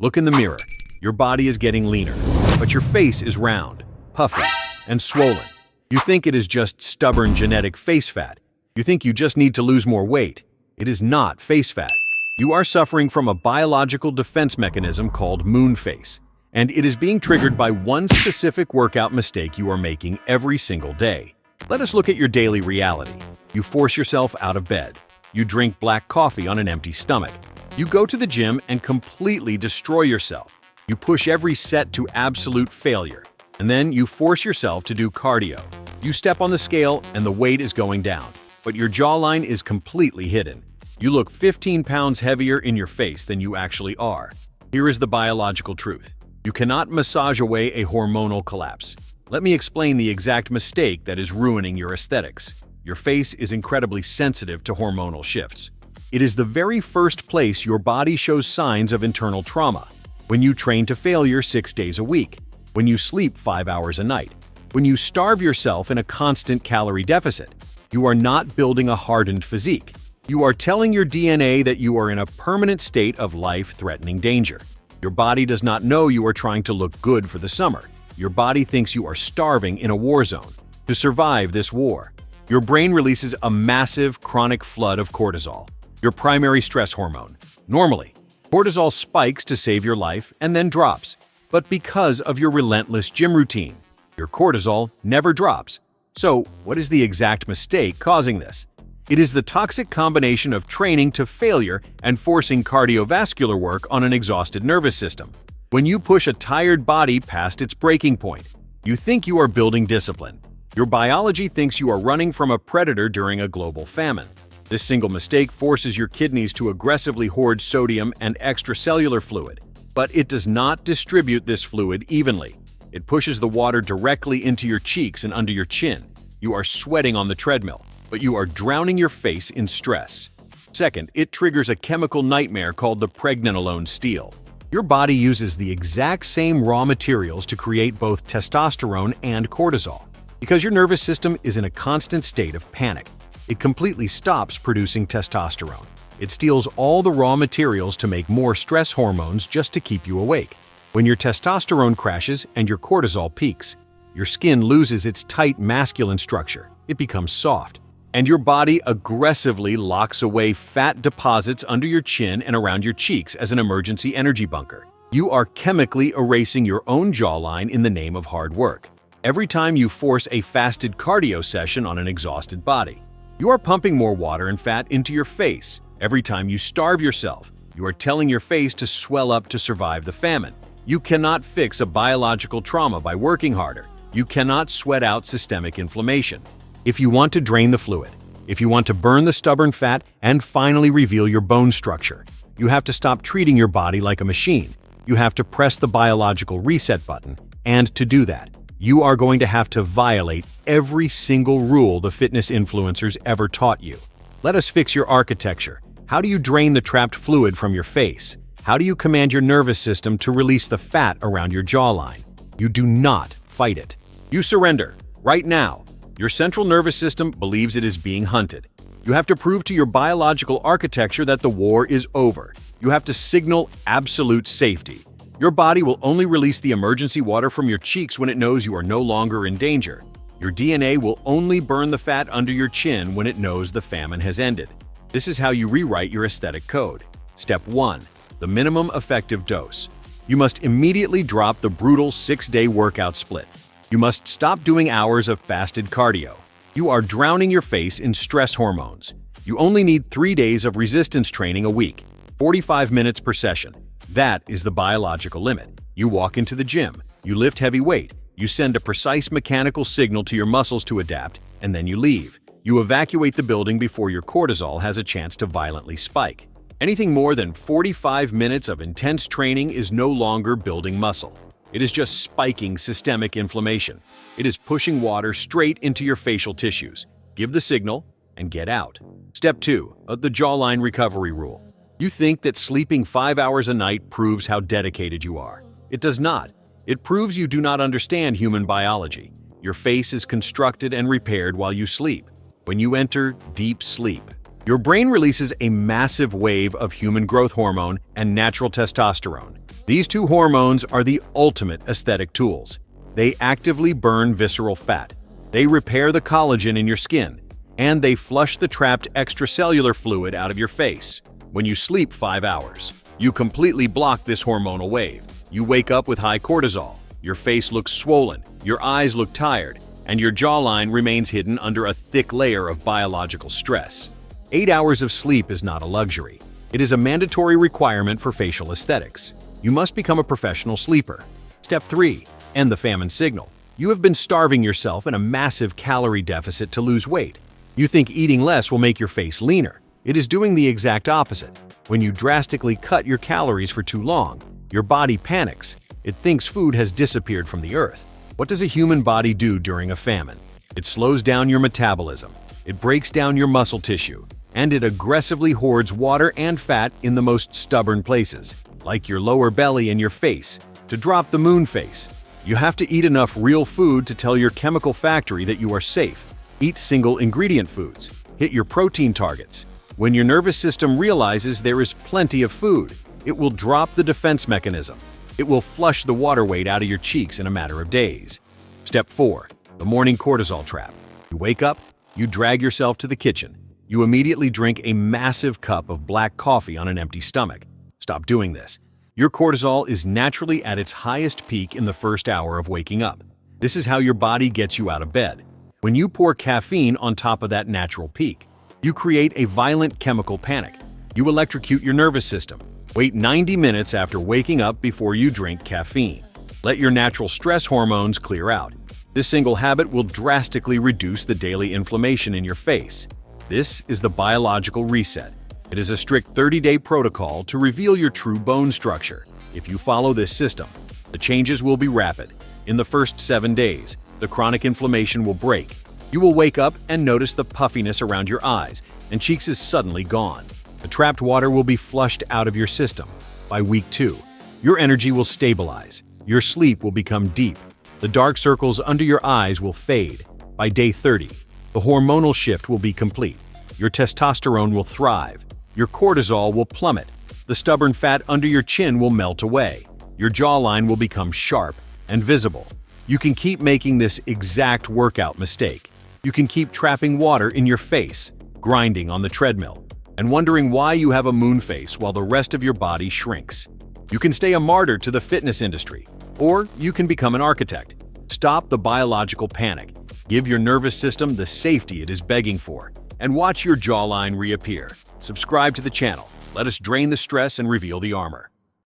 Look in the mirror. Your body is getting leaner, but your face is round, puffy, and swollen. You think it is just stubborn genetic face fat. You think you just need to lose more weight. It is not face fat. You are suffering from a biological defense mechanism called moon face, and it is being triggered by one specific workout mistake you are making every single day. Let us look at your daily reality. You force yourself out of bed. You drink black coffee on an empty stomach. You go to the gym and completely destroy yourself. You push every set to absolute failure. And then you force yourself to do cardio. You step on the scale and the weight is going down, but your jawline is completely hidden. You look 15 pounds heavier in your face than you actually are. Here is the biological truth. You cannot massage away a hormonal collapse. Let me explain the exact mistake that is ruining your aesthetics. Your face is incredibly sensitive to hormonal shifts. It is the very first place your body shows signs of internal trauma. When you train to failure 6 days a week, when you sleep 5 hours a night, when you starve yourself in a constant calorie deficit, you are not building a hardened physique. You are telling your DNA that you are in a permanent state of life-threatening danger. Your body does not know you are trying to look good for the summer. Your body thinks you are starving in a war zone. To survive this war, your brain releases a massive chronic flood of cortisol, your primary stress hormone. Normally, cortisol spikes to save your life and then drops. But because of your relentless gym routine, your cortisol never drops. So, what is the exact mistake causing this? It is the toxic combination of training to failure and forcing cardiovascular work on an exhausted nervous system. When you push a tired body past its breaking point, you think you are building discipline. Your biology thinks you are running from a predator during a global famine. This single mistake forces your kidneys to aggressively hoard sodium and extracellular fluid, but it does not distribute this fluid evenly. It pushes the water directly into your cheeks and under your chin. You are sweating on the treadmill, but you are drowning your face in stress. Second, it triggers a chemical nightmare called the Pregnenolone Steal. Your body uses the exact same raw materials to create both testosterone and cortisol. Because your nervous system is in a constant state of panic, it completely stops producing testosterone. It steals all the raw materials to make more stress hormones just to keep you awake. When your testosterone crashes and your cortisol peaks, your skin loses its tight masculine structure. It becomes soft. And your body aggressively locks away fat deposits under your chin and around your cheeks as an emergency energy bunker. You are chemically erasing your own jawline in the name of hard work. Every time you force a fasted cardio session on an exhausted body, you are pumping more water and fat into your face. Every time you starve yourself, you are telling your face to swell up to survive the famine. You cannot fix a biological trauma by working harder. You cannot sweat out systemic inflammation. If you want to drain the fluid, if you want to burn the stubborn fat and finally reveal your bone structure, you have to stop treating your body like a machine. You have to press the biological reset button, and to do that, you are going to have to violate every single rule the fitness influencers ever taught you. Let us fix your architecture. How do you drain the trapped fluid from your face? How do you command your nervous system to release the fat around your jawline? You do not fight it. You surrender. Right now, your central nervous system believes it is being hunted. You have to prove to your biological architecture that the war is over. You have to signal absolute safety. Your body will only release the emergency water from your cheeks when it knows you are no longer in danger. Your DNA will only burn the fat under your chin when it knows the famine has ended. This is how you rewrite your aesthetic code. Step 1. The minimum effective dose. You must immediately drop the brutal 6-day workout split. You must stop doing hours of fasted cardio. You are drowning your face in stress hormones. You only need 3 days of resistance training a week, 45 minutes per session. That is the biological limit. You walk into the gym, you lift heavy weight, you send a precise mechanical signal to your muscles to adapt, and then you leave. You evacuate the building before your cortisol has a chance to violently spike. Anything more than 45 minutes of intense training is no longer building muscle. It is just spiking systemic inflammation. It is pushing water straight into your facial tissues. Give the signal and get out. Step 2. The jawline recovery rule. You think that sleeping 5 hours a night proves how dedicated you are. It does not. It proves you do not understand human biology. Your face is constructed and repaired while you sleep. When you enter deep sleep, Your brain releases a massive wave of human growth hormone and natural testosterone. These two hormones are the ultimate aesthetic tools. They actively burn visceral fat. They repair the collagen in your skin, and they flush the trapped extracellular fluid out of your face. When you sleep 5 hours, you completely block this hormonal wave. You wake up with high cortisol. Your face looks swollen, your eyes look tired, and your jawline remains hidden under a thick layer of biological stress. 8 hours of sleep is not a luxury. It is a mandatory requirement for facial aesthetics. You must become a professional sleeper. Step 3. End the famine signal. You have been starving yourself in a massive calorie deficit to lose weight. You think eating less will make your face leaner. It is doing the exact opposite. When you drastically cut your calories for too long, your body panics. It thinks food has disappeared from the earth. What does a human body do during a famine? It slows down your metabolism. It breaks down your muscle tissue. And it aggressively hoards water and fat in the most stubborn places, like your lower belly and your face, to drop the moon face. You have to eat enough real food to tell your chemical factory that you are safe. Eat single-ingredient foods. Hit your protein targets. When your nervous system realizes there is plenty of food, it will drop the defense mechanism. It will flush the water weight out of your cheeks in a matter of days. Step 4. The morning cortisol trap. You wake up, you drag yourself to the kitchen. You immediately drink a massive cup of black coffee on an empty stomach. Stop doing this. Your cortisol is naturally at its highest peak in the first hour of waking up. This is how your body gets you out of bed. When you pour caffeine on top of that natural peak, you create a violent chemical panic. You electrocute your nervous system. Wait 90 minutes after waking up before you drink caffeine. Let your natural stress hormones clear out. This single habit will drastically reduce the daily inflammation in your face. This is the biological reset. It is a strict 30-day protocol to reveal your true bone structure. If you follow this system, the changes will be rapid. In the first 7 days, the chronic inflammation will break. You will wake up and notice the puffiness around your eyes, and cheeks is suddenly gone. The trapped water will be flushed out of your system. By week 2, your energy will stabilize. Your sleep will become deep. The dark circles under your eyes will fade. By day 30, the hormonal shift will be complete. Your testosterone will thrive. Your cortisol will plummet. The stubborn fat under your chin will melt away. Your jawline will become sharp and visible. You can keep making this exact workout mistake. You can keep trapping water in your face, grinding on the treadmill, and wondering why you have a moon face while the rest of your body shrinks. You can stay a martyr to the fitness industry, or you can become an architect. Stop the biological panic. Give your nervous system the safety it is begging for, and watch your jawline reappear. Subscribe to the channel. Let us drain the stress and reveal the armor.